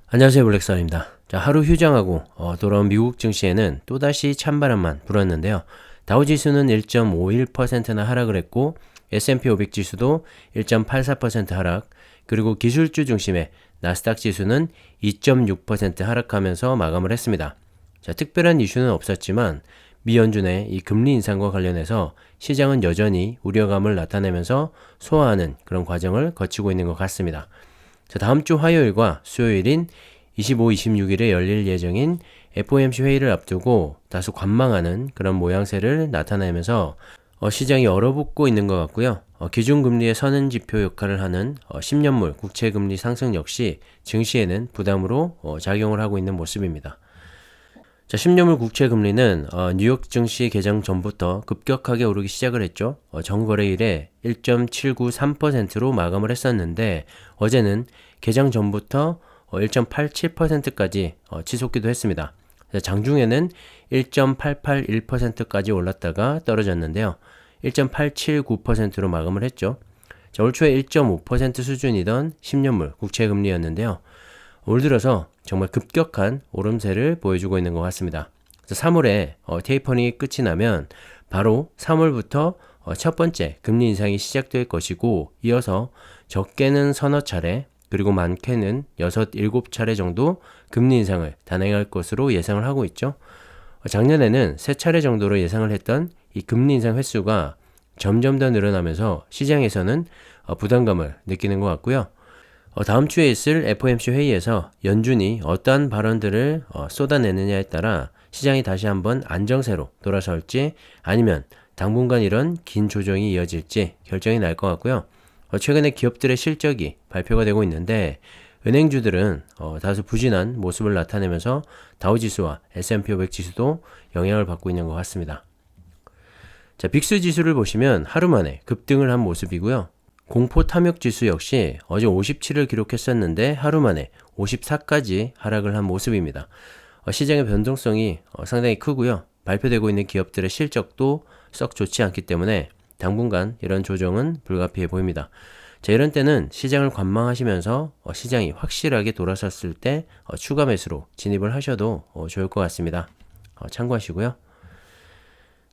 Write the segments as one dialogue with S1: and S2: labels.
S1: 안녕하세요, 블랙선입니다. 자, 하루 휴장하고 돌아온 미국 증시에는 또다시 찬바람만 불었는데요. 다우지수는 1.51%나 하락을 했고 S&P 500 지수도 1.84% 하락, 그리고 기술주 중심의 나스닥 지수는 2.6% 하락하면서 마감을 했습니다. 자, 특별한 이슈는 없었지만 미 연준의 이 금리 인상과 관련해서 시장은 여전히 우려감을 나타내면서 소화하는 그런 과정을 거치고 있는 것 같습니다. 자, 다음 주 화요일과 수요일인 25, 26일에 열릴 예정인 FOMC 회의를 앞두고 다소 관망하는 그런 모양새를 나타내면서 시장이 얼어붙고 있는 것 같고요. 기준금리의 선행지표 역할을 하는 10년물 국채금리 상승 역시 증시에는 부담으로 작용을 하고 있는 모습입니다. 자, 10년물 국채금리는 뉴욕 증시 개장 전부터 급격하게 오르기 시작을 했죠. 전거래일에 1.793%로 마감을 했었는데 어제는 개장 전부터 1.87%까지 치솟기도 했습니다. 장중에는 1.881%까지 올랐다가 떨어졌는데요. 1.879%로 마감을 했죠. 자, 올 초에 1.5% 수준이던 10년물 국채금리였는데요. 올 들어서 정말 급격한 오름세를 보여주고 있는 것 같습니다. 3월에 테이퍼링이 끝이 나면 바로 3월부터 첫 번째 금리 인상이 시작될 것이고, 이어서 적게는 서너 차례, 그리고 많게는 6, 7차례 정도 금리 인상을 단행할 것으로 예상을 하고 있죠. 작년에는 3차례 정도로 예상을 했던 이 금리 인상 횟수가 점점 더 늘어나면서 시장에서는 부담감을 느끼는 것 같고요. 다음 주에 있을 FOMC 회의에서 연준이 어떠한 발언들을 쏟아내느냐에 따라 시장이 다시 한번 안정세로 돌아설지 아니면 당분간 이런 긴 조정이 이어질지 결정이 날 것 같고요. 최근에 기업들의 실적이 발표가 되고 있는데 은행주들은 다소 부진한 모습을 나타내면서 다우지수와 S&P 500 지수도 영향을 받고 있는 것 같습니다. 자, 빅스 지수를 보시면 하루 만에 급등을 한 모습이고요. 공포 탐욕 지수 역시 어제 57을 기록했었는데 하루 만에 54까지 하락을 한 모습입니다. 시장의 변동성이 상당히 크고요. 발표되고 있는 기업들의 실적도 썩 좋지 않기 때문에 당분간 이런 조정은 불가피해 보입니다. 자, 이런 때는 시장을 관망하시면서 시장이 확실하게 돌아섰을 때 추가 매수로 진입을 하셔도 좋을 것 같습니다. 참고하시고요.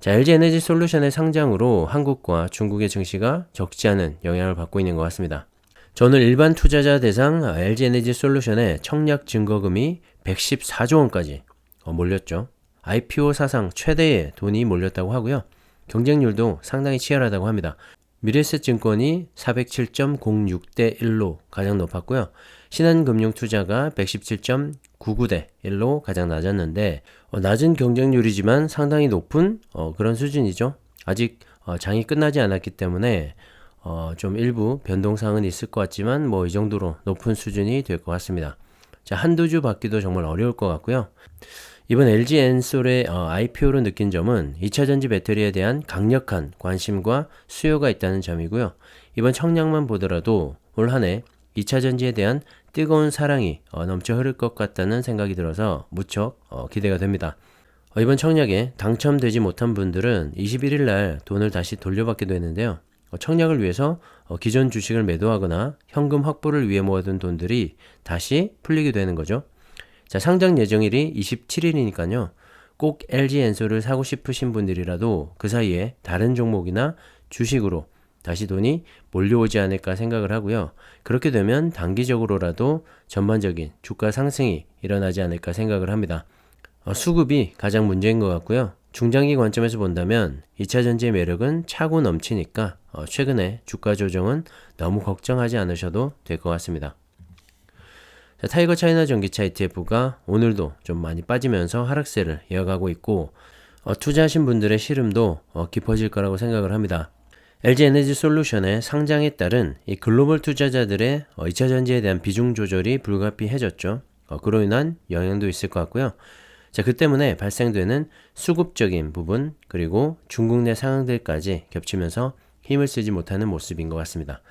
S1: 자, LG에너지솔루션의 상장으로 한국과 중국의 증시가 적지 않은 영향을 받고 있는 것 같습니다. 저는 일반 투자자 대상 LG에너지솔루션의 청약 증거금이 114조 원까지 몰렸죠. IPO 사상 최대의 돈이 몰렸다고 하고요. 경쟁률도 상당히 치열하다고 합니다. 미래에셋증권이 407.06대 1로 가장 높았고요. 신한금융투자가 117.99대 1로 가장 낮았는데 낮은 경쟁률이지만 상당히 높은 그런 수준이죠. 아직 장이 끝나지 않았기 때문에 좀 일부 변동사항은 있을 것 같지만 이 정도로 높은 수준이 될 것 같습니다. 자, 한두 주 받기도 정말 어려울 것 같고요. 이번 LG엔솔의 IPO로 느낀 점은 2차전지 배터리에 대한 강력한 관심과 수요가 있다는 점이고요. 이번 청량만 보더라도 올 한 해 2차전지에 대한 뜨거운 사랑이 넘쳐 흐를 것 같다는 생각이 들어서 무척 기대가 됩니다. 이번 청약에 당첨되지 못한 분들은 21일 날 돈을 다시 돌려받게 되는데요. 청약을 위해서 기존 주식을 매도하거나 현금 확보를 위해 모아둔 돈들이 다시 풀리게 되는 거죠. 자, 상장 예정일이 27일이니까요. 꼭 LG엔솔을 사고 싶으신 분들이라도 그 사이에 다른 종목이나 주식으로 다시 돈이 몰려오지 않을까 생각을 하고요. 그렇게 되면 단기적으로라도 전반적인 주가 상승이 일어나지 않을까 생각을 합니다. 수급이 가장 문제인 것 같고요. 중장기 관점에서 본다면 2차전지의 매력은 차고 넘치니까 최근에 주가 조정은 너무 걱정하지 않으셔도 될 것 같습니다. 자, 타이거 차이나 전기차 ETF가 오늘도 좀 많이 빠지면서 하락세를 이어가고 있고 투자하신 분들의 시름도 깊어질 거라고 생각을 합니다. LG에너지솔루션의 상장에 따른 이 글로벌 투자자들의 2차전지에 대한 비중 조절이 불가피해졌죠. 그로 인한 영향도 있을 것 같고요. 자, 그 때문에 발생되는 수급적인 부분 그리고 중국 내 상황들까지 겹치면서 힘을 쓰지 못하는 모습인 것 같습니다.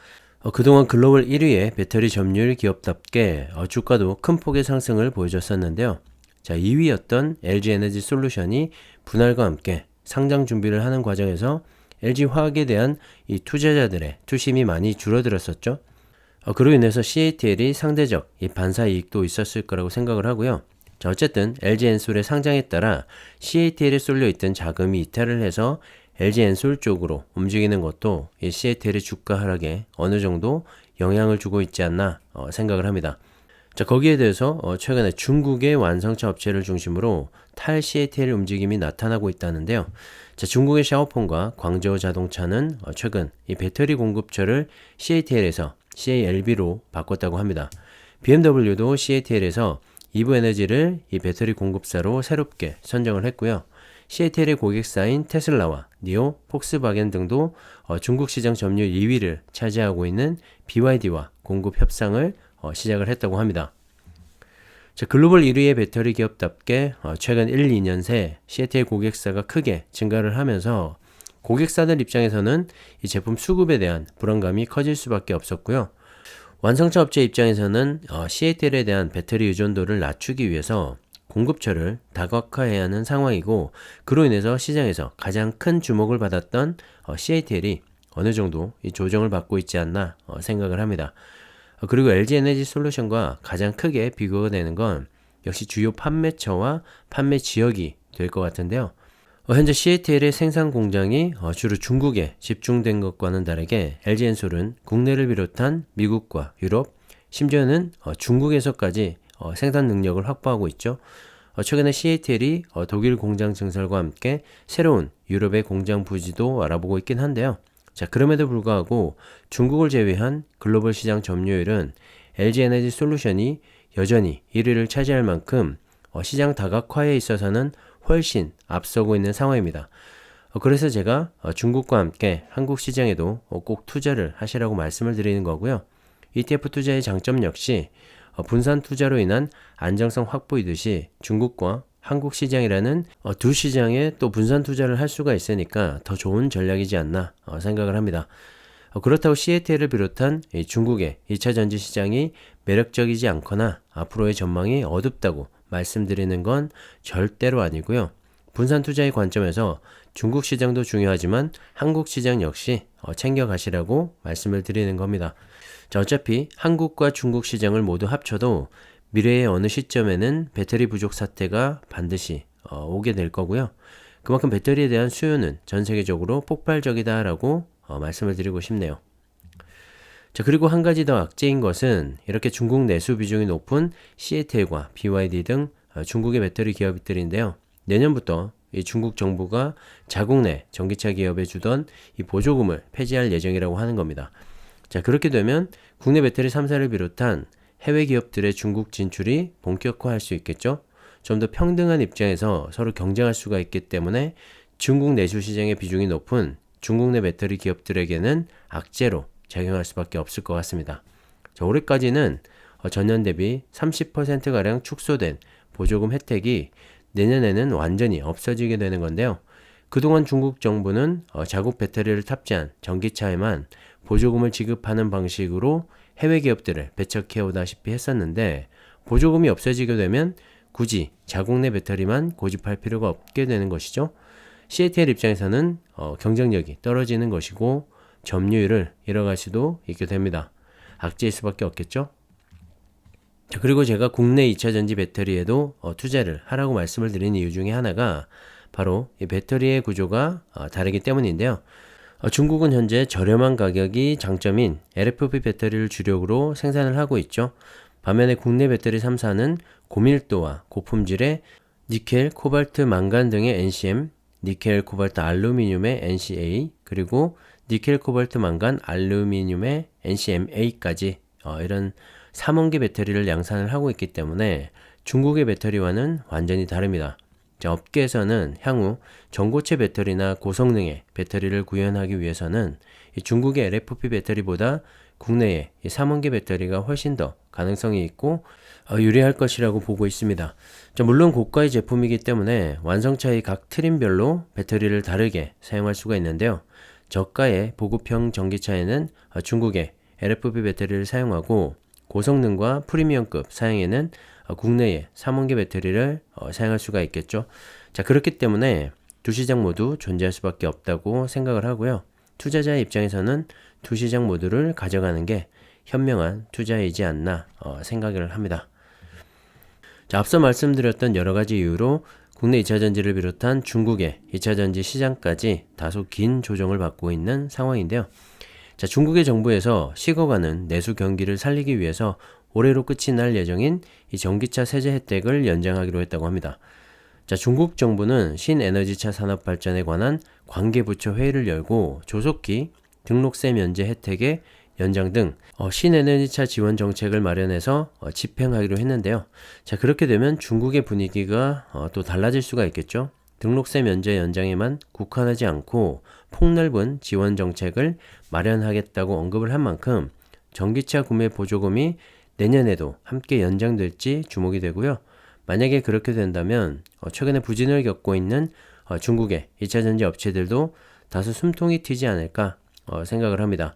S1: 그동안 글로벌 1위의 배터리 점유율 기업답게 주가도 큰 폭의 상승을 보여줬었는데요. 자, 2위였던 LG에너지솔루션이 분할과 함께 상장 준비를 하는 과정에서 LG화학에 대한 이 투자자들의 투심이 많이 줄어들었었죠. 그로 인해서 CATL이 상대적 이 반사 이익도 있었을 거라고 생각을 하고요. 자, 어쨌든 LG엔솔의 상장에 따라 CATL에 쏠려 있던 자금이 이탈을 해서 LG엔솔 쪽으로 움직이는 것도 이 CATL의 주가 하락에 어느 정도 영향을 주고 있지 않나 생각을 합니다. 자, 거기에 대해서 최근에 중국의 완성차 업체를 중심으로 탈 CATL 움직임이 나타나고 있다는데요. 자, 중국의 샤오펑과 광저우 자동차는 최근 이 배터리 공급처를 CATL에서 CALB로 바꿨다고 합니다. BMW도 CATL에서 이브 에너지를 이 배터리 공급사로 새롭게 선정을 했고요. CATL의 고객사인 테슬라와 니오, 폭스바겐 등도 중국 시장 점유율 2위를 차지하고 있는 BYD와 공급 협상을 시작을 했다고 합니다. 자, 글로벌 1위의 배터리 기업답게 최근 1, 2년 새 CATL 고객사가 크게 증가를 하면서 고객사들 입장에서는 이 제품 수급에 대한 불안감이 커질 수밖에 없었고요. 완성차 업체 입장에서는 CATL에 대한 배터리 의존도를 낮추기 위해서 공급처를 다각화해야 하는 상황이고, 그로 인해서 시장에서 가장 큰 주목을 받았던 CATL이 어느 정도 이 조정을 받고 있지 않나 생각을 합니다. 그리고 LG에너지솔루션과 가장 크게 비교가 되는 건 역시 주요 판매처와 판매 지역이 될 것 같은데요. 현재 CATL의 생산 공장이 주로 중국에 집중된 것과는 다르게 LG엔솔은 국내를 비롯한 미국과 유럽, 심지어는 중국에서까지 생산 능력을 확보하고 있죠. 최근에 CATL이 독일 공장 증설과 함께 새로운 유럽의 공장 부지도 알아보고 있긴 한데요. 자, 그럼에도 불구하고 중국을 제외한 글로벌 시장 점유율은 LG에너지솔루션이 여전히 1위를 차지할 만큼 시장 다각화에 있어서는 훨씬 앞서고 있는 상황입니다. 그래서 제가 중국과 함께 한국 시장에도 꼭 투자를 하시라고 말씀을 드리는 거고요. ETF 투자의 장점 역시 분산 투자로 인한 안정성 확보이듯이 중국과 한국 시장이라는 두 시장에 또 분산 투자를 할 수가 있으니까 더 좋은 전략이지 않나 생각을 합니다. 그렇다고 CATL을 비롯한 중국의 2차 전지 시장이 매력적이지 않거나 앞으로의 전망이 어둡다고 말씀드리는 건 절대로 아니고요. 분산 투자의 관점에서 중국 시장도 중요하지만 한국 시장 역시 챙겨가시라고 말씀을 드리는 겁니다. 자, 어차피 한국과 중국 시장을 모두 합쳐도 미래의 어느 시점에는 배터리 부족 사태가 반드시 오게 될 거고요. 그만큼 배터리에 대한 수요는 전 세계적으로 폭발적이다라고 말씀을 드리고 싶네요. 자, 그리고 한 가지 더 악재인 것은 이렇게 중국 내수 비중이 높은 CATL과 BYD 등 중국의 배터리 기업들인데요. 내년부터 이 중국 정부가 자국 내 전기차 기업에 주던 이 보조금을 폐지할 예정이라고 하는 겁니다. 자, 그렇게 되면 국내 배터리 3사를 비롯한 해외 기업들의 중국 진출이 본격화할 수 있겠죠. 좀 더 평등한 입장에서 서로 경쟁할 수가 있기 때문에 중국 내수 시장의 비중이 높은 중국 내 배터리 기업들에게는 악재로 작용할 수밖에 없을 것 같습니다. 자, 올해까지는 전년 대비 30%가량 축소된 보조금 혜택이 내년에는 완전히 없어지게 되는 건데요. 그동안 중국 정부는 자국 배터리를 탑재한 전기차에만 보조금을 지급하는 방식으로 해외 기업들을 배척해오다시피 했었는데, 보조금이 없어지게 되면 굳이 자국 내 배터리만 고집할 필요가 없게 되는 것이죠. CATL 입장에서는 경쟁력이 떨어지는 것이고 점유율을 잃어갈 수도 있게 됩니다. 악재일 수밖에 없겠죠. 자, 그리고 제가 국내 2차 전지 배터리에도 투자를 하라고 말씀을 드린 이유 중에 하나가 바로 이 배터리의 구조가 다르기 때문인데요. 중국은 현재 저렴한 가격이 장점인 LFP 배터리를 주력으로 생산을 하고 있죠. 반면에 국내 배터리 3사는 고밀도와 고품질의 니켈, 코발트, 망간 등의 NCM, 니켈, 코발트, 알루미늄의 NCA, 그리고 니켈, 코발트, 망간, 알루미늄의 NCMA까지 이런 3원기 배터리를 양산을 하고 있기 때문에 중국의 배터리와는 완전히 다릅니다. 자, 업계에서는 향후 전고체 배터리나 고성능의 배터리를 구현하기 위해서는 이 중국의 LFP 배터리보다 국내의 이 3원기 배터리가 훨씬 더 가능성이 있고 유리할 것이라고 보고 있습니다. 자, 물론 고가의 제품이기 때문에 완성차의 각 트림별로 배터리를 다르게 사용할 수가 있는데요. 저가의 보급형 전기차에는 중국의 LFP 배터리를 사용하고, 고성능과 프리미엄급 사양에는 국내의 3원기 배터리를 사용할 수가 있겠죠. 자, 그렇기 때문에 두 시장 모두 존재할 수밖에 없다고 생각을 하고요. 투자자의 입장에서는 두 시장 모두를 가져가는 게 현명한 투자이지 않나 생각을 합니다. 자, 앞서 말씀드렸던 여러 가지 이유로 국내 2차전지를 비롯한 중국의 2차전지 시장까지 다소 긴 조정을 받고 있는 상황인데요. 자, 중국의 정부에서 식어가는 내수 경기를 살리기 위해서 올해로 끝이 날 예정인 이 전기차 세제 혜택을 연장하기로 했다고 합니다. 자, 중국 정부는 신에너지차 산업 발전에 관한 관계부처 회의를 열고 조속히 등록세 면제 혜택의 연장 등 신에너지차 지원 정책을 마련해서 집행하기로 했는데요. 자, 그렇게 되면 중국의 분위기가 또 달라질 수가 있겠죠. 등록세 면제 연장에만 국한하지 않고 폭넓은 지원 정책을 마련하겠다고 언급을 한 만큼 전기차 구매 보조금이 내년에도 함께 연장될지 주목이 되고요. 만약에 그렇게 된다면 최근에 부진을 겪고 있는 중국의 2차전지 업체들도 다소 숨통이 튀지 않을까 생각을 합니다.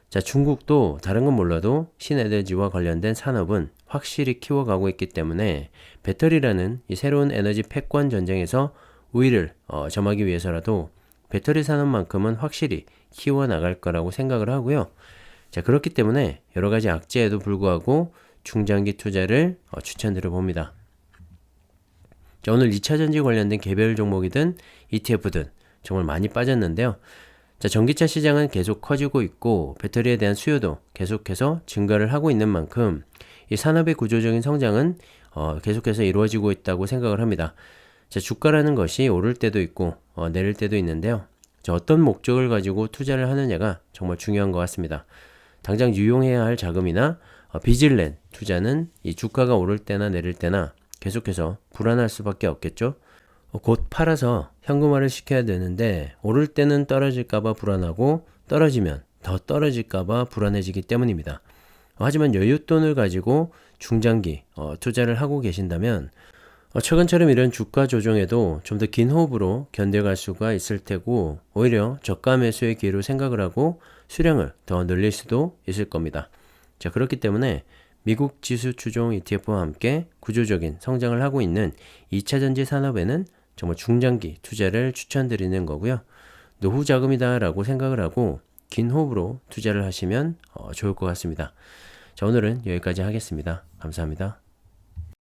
S1: 자, 중국도 다른 건 몰라도 신에너지와 관련된 산업은 확실히 키워가고 있기 때문에 배터리라는 이 새로운 에너지 패권 전쟁에서 우위를 점하기 위해서라도 배터리 산업만큼은 확실히 키워나갈 거라고 생각을 하고요. 자, 그렇기 때문에 여러 가지 악재에도 불구하고 중장기 투자를 추천드려 봅니다. 자, 오늘 2차전지 관련된 개별 종목이든 ETF든 정말 많이 빠졌는데요. 자, 전기차 시장은 계속 커지고 있고 배터리에 대한 수요도 계속해서 증가를 하고 있는 만큼 이 산업의 구조적인 성장은 계속해서 이루어지고 있다고 생각을 합니다. 자, 주가라는 것이 오를 때도 있고 내릴 때도 있는데요. 자, 어떤 목적을 가지고 투자를 하느냐가 정말 중요한 것 같습니다. 당장 유용해야 할 자금이나 빚을 낸 투자는 이 주가가 오를 때나 내릴 때나 계속해서 불안할 수밖에 없겠죠. 곧 팔아서 현금화를 시켜야 되는데 오를 때는 떨어질까봐 불안하고 떨어지면 더 떨어질까봐 불안해지기 때문입니다. 하지만 여윳돈을 가지고 중장기 투자를 하고 계신다면 최근처럼 이런 주가 조정에도 좀 더 긴 호흡으로 견뎌갈 수가 있을 테고 오히려 저가 매수의 기회로 생각을 하고 수량을 더 늘릴 수도 있을 겁니다. 자, 그렇기 때문에 미국 지수 추종 ETF와 함께 구조적인 성장을 하고 있는 2차전지 산업에는 정말 중장기 투자를 추천드리는 거고요. 노후 자금이다 라고 생각을 하고 긴 호흡으로 투자를 하시면 좋을 것 같습니다. 자, 오늘은 여기까지 하겠습니다. 감사합니다.